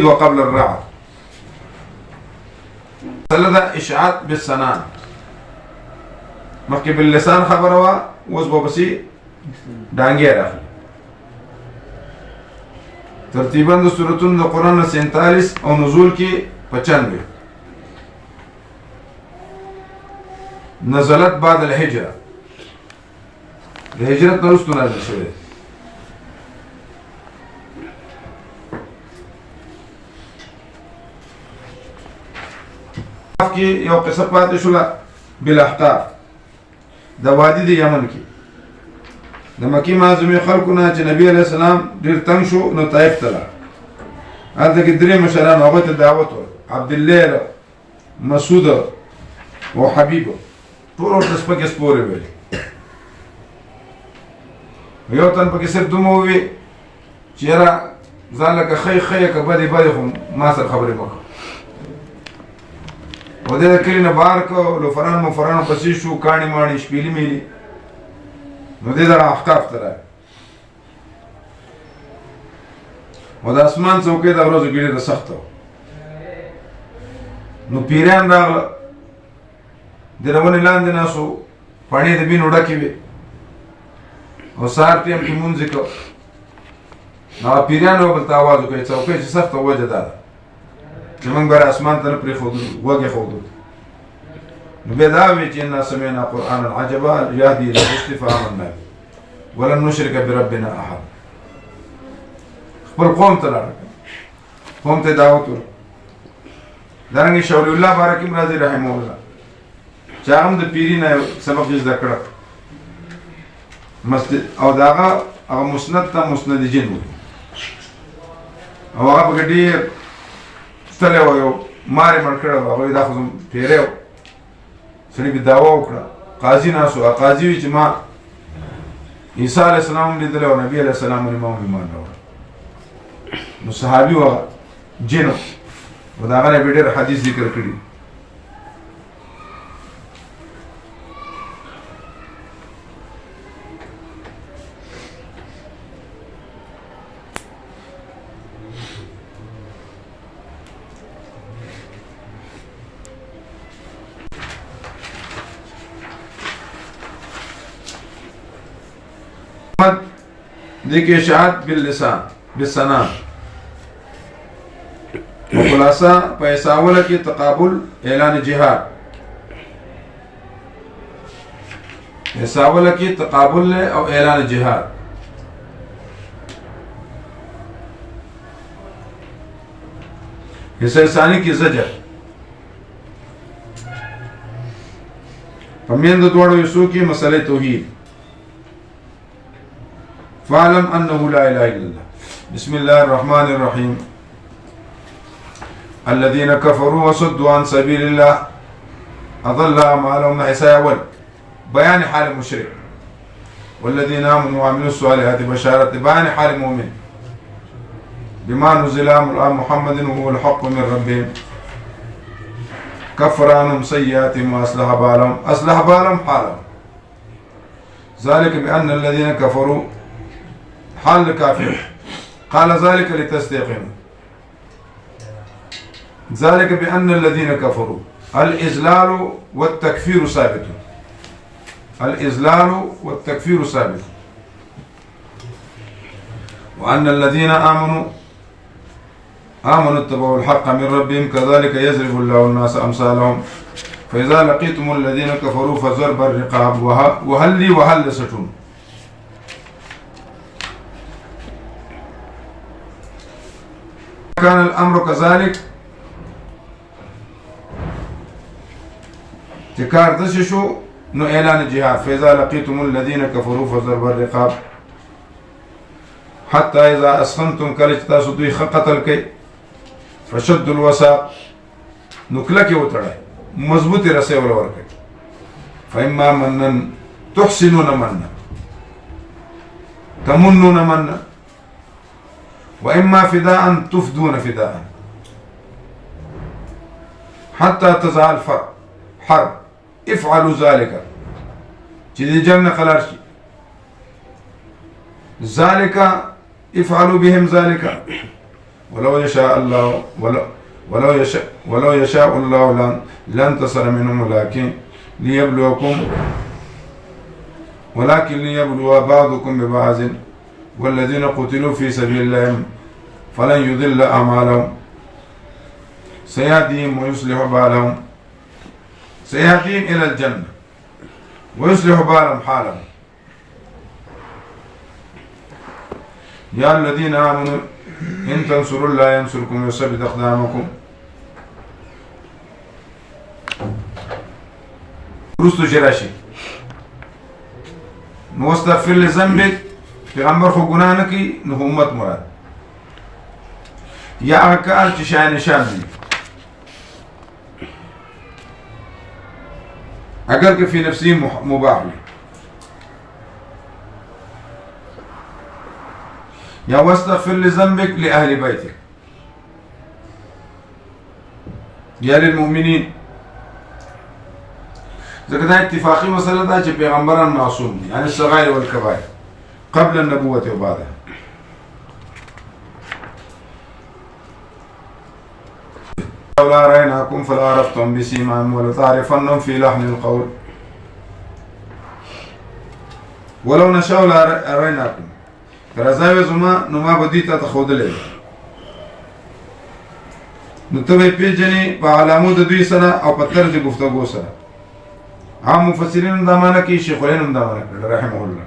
وقبل الرعد سلدا اشعاط بالسنان مخکې باللسان خبره وا اوس به پسې ډانګې راغلي. ترتیباً د سورتونو د قرآن 47 او نزول کې 95 نزلت بعد الهجرة د هجرت نه وروسته نازل شوی دی. کې یو قصه پاتې شوله بالاحقاف د وادي د یمن کې د مکې معظمې خلکو نه چې نبی علیه السلام ډېر تنګ شو نو طایف ته لاړ. هلته کې درې مشران هغوی ته دعوت ورکړ، عبدالله، مسعود او حبیب، ټول ورته سپکې سپورې ویلې. یو تن پکې صرف دومره وویې چې یاره ځان لکه ښه ښه که بدې بدې خو ما سره خبرې مه کوه. و دې د کلي نه بهر کړه، لوفران مفرانو پسې شو، کاڼي ماڼي شپېلي میلي. نو دې دغه احقاف ته راغی او د اسمان څوکۍ د ورځو کې ډېره سخته وه. نو پیریان راغله، د ونې لاندې ناست وو، پاڼې د بینو ډکې وې او سهار ټیم کې لمونځ یې کوه. نو هغه پیریانو یو بل ته اواز وکړ څوکۍ چې سخته وجه دا ده چې موږ به اسمان ته نه پرېښودو، غوږ یې ښودو. نو بیا دا وایي چې انا سمعنا قرآنا عجبا یهدي الی الرشد فآمنا به ولن نشرک بربنا احد. خپل قوم ته لاړه، قوم ته دعوت ورکړه. دارنګې شاول الله بارکیم راضي رحمه الله چې هغه هم د پیري نه سبق زده کړه او د هغه مسند ته مسند جن و او هغه پکې ډېر ستلی و، یو مار یې مړ کړی و. هغوی دا خو پیری و، سړي بې دعوه وکړه. قاضي ناست و، قاضي وي چې ما عیسی علیه السلام هم لیدلی او نبي علیه السلام باندې ما هم ایمان راوړی. نو صحابي و، هغه جن و، د هغه نه بې ډېر حدیث ذکر کړي. دیکھ اشاعت باللسان بالسنان خلاصہ پیساولہ کی تقابل اعلان جہاد، پیساولہ کی تقابل او اعلان جہاد. حصہ ثانی کی زجر پمیند دوڑو یسو کی مسئلہ توحید. فاعلم انه لا اله الا الله. بسم الله الرحمن الرحيم. الذين كفروا وصدوا عن سبيل الله اضل اعمالهم. حصہ اول بیان حال المشرك، والذين امنوا وعملوا الصالحات بشارة بیان حال المؤمن بما نزل على محمد وهو الحق من ربهم كفر عنهم سيئاتهم واصلح بالهم. اصلح بالهم حالهم. ذلك بان الذين كفروا حال الكافر قال ذلك لتستيقنوا. ذلك بأن الذين كفروا الإذلال والتكفير ثابت. الإذلال والتكفير ثابت. وأن الذين آمنوا اتبعوا الحق من ربهم كذلك يضرب الله الناس أمثالهم. فإذا لقيتم الذين كفروا فضرب الرقاب وهل وهل ستون. كان الأمر كذلك تكار دسشو نو اعلان الجهاد. فإذا لقيتم الذين كفروا فضرب الرقاب حتى إذا أسخنتم كالجتا سدوي قتل كي فشد الوساق نكلك وترى مضبوط رسي ولا وركي. فإما منن تحسنون منا تمنون منا وإما فداء تفدون فداء حتى تزال حرب. افعلوا ذلك جدي جنة قلارشي ذلك افعلوا بهم ذلك ولو يشاء الله ولو يشاء الله لانتصر منهم ولكن ليبلو بعضكم ببعض والذين قتلوا في سبيل الله فلن يضل أعمالهم سيهديهم ويصلح بالهم سيهديهم إلى الجنة ويصلح بالهم حالهم. يا الذين آمنوا إن تنصروا الله ينصركم ويثبت أقدامكم. رستو جراشي واستغفر لذنبك پیغمبر خو گناہ نه کی نو امت مراد یا اکار چې شای نشان دي اگر که فی نفسی مباح یا واستغفر لذنبك لأهل بيتك یا للمؤمنین. ځکه دا اتفاقی مسله ده چې پیغمبران معصوم دي عن الصغائر والكبائر قبل النبوة وبعدها. لولا رأيناكم فلا عرفتم بسيماهم ولتعرفنهم في لحن القول ولو نشاء لأريناكم. فرزاوی زما نو ما بدی ته خودلې نو ته پیژنې په علامو د دوی سره او په طرز گفتگو سره. عام مفسرین دا معنی کوي، شیخ الهند دا معنی کړل رحمه الله.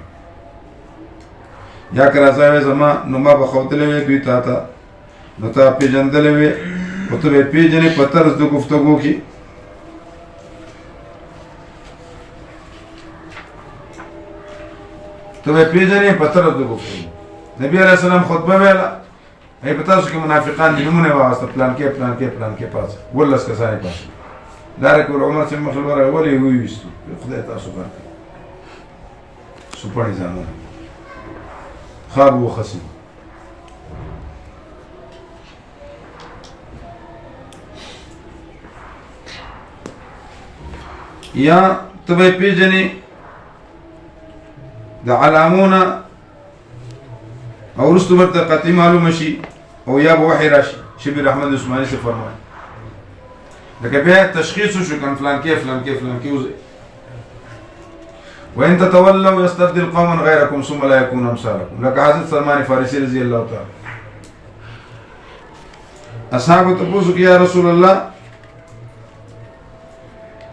یا کرازاوی زما نو ما به خودلې دوی ته نو ته پیژندلې وي او ته پیژنې په طرز د گفتگو کې. ته پیژنې په طرز د گفتگو. نبی علیہ السلام خطبه ویلا ای په تاسو کې منافقان دي نمونه واسطه پلان کې پاس ولس کسانه پاس دارک عمر چې مخلوره ولي ويستو خدای تاسو برکه سپړی ځانو خاب وخسي. یا ته پیژنې د علامونه او رستو برته قطعی معلوم شي او یا به وحی راشي. شبیر احمد عثماني سے فرمایي لکه بیا تشخیص شو کن فلان کې وزي وان تتولوا يستبدل قوما غيركم ثم لا يكون امثالكم. لکه حضرت سلمان فارسی رضی الله تعالی اصحاب تبوسو یا رسول الله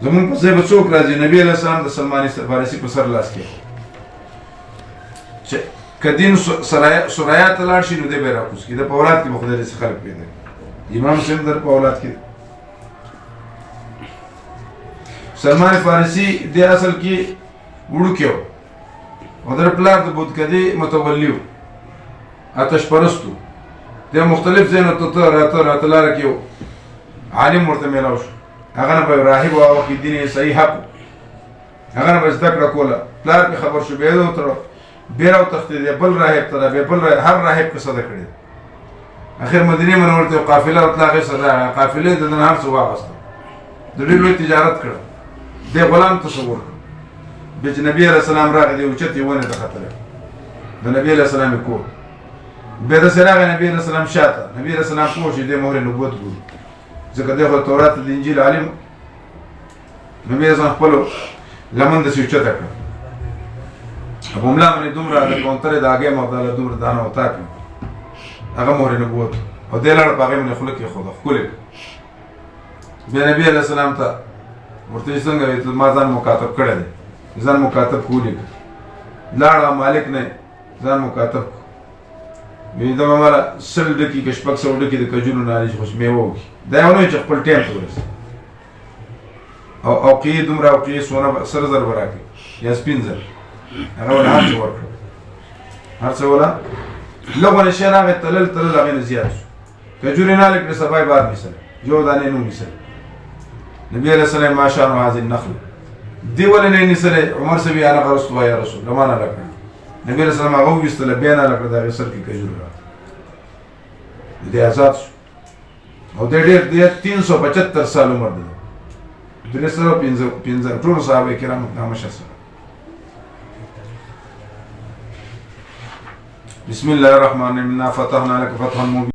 زمون په ځای به څوک راځي؟ نبی علیہ السلام د سلمان فارسی په سر لاس کې چې کدین سرایات لاړ شي نو دې به راکوس کی د په اولاد کې به خدای دې خلق پیدا کړي. امام سیم در په اولاد کې سلمان فارسی د اصل کې وړو کې او در پلار د بود کدی متولیو آتش پرستو د مختلف زینو ته راته لار کې عالم ورته میلاو شو. هغه نه به راهب او کې دین صحیح حق هغه نه به ذکر کوله. پلار په خبر شو به نو تر بیراو تختیده بل راهب تر به بل هر راهب قصه ده کړی. اخر مدینه منوره ته قافله اطلاق سره قافله د نهار څو واغسته د ډیرو تجارت کړ. د غلام تصور به نبی رسول الله راغلی او چته ونه د خطر د نبی رسول الله کو به د سره نبی رسول الله شاته نبی رسول الله پوښي د مهر نبوت ګو ځکه د تورات د انجیل عالم نبی رسول الله خپل لمن د سوچته کړ. ابو ملا من دومره د کونتره د اگې مبدل دومره دانه وتا کړ هغه مهر نبوت او د لړ باغې من خلک خدا خپل به نبی علیہ السلام ته ورته څنګه ما ځان مکاتب کړی دی ځان مکاتب کولی لاړه مالک نه ځان مکاتب وی دا مالا سل ډکی کې شپږ سو ډکی د کجونو نالج خوش میوه کی دا یو نه چې خپل ټیم ته ورسې او کې دومره او کې سونه سر زر ورکړي یا سپینزر هغه ولا هر څه ورکړ هر څه ولا لغونه شي راغی تلل هغه نه زیات کجوري نه لکه سبای بار مثال جو دانه نو مثال نبی علیہ السلام ما شاء الله هذه النخل دی ولنه نسله عمر سبي انا غرست يا رسول الله ما انا لك نبی علیہ السلام هغه وستله بیان لکه دا سر کې کجوري دې آزاد او د ډېر 375 سال عمر ده د سره 15 ټول صحابه کرام نامشه سره. بسم الله الرحمن الرحيم. فتحنا لك فتحا مبينا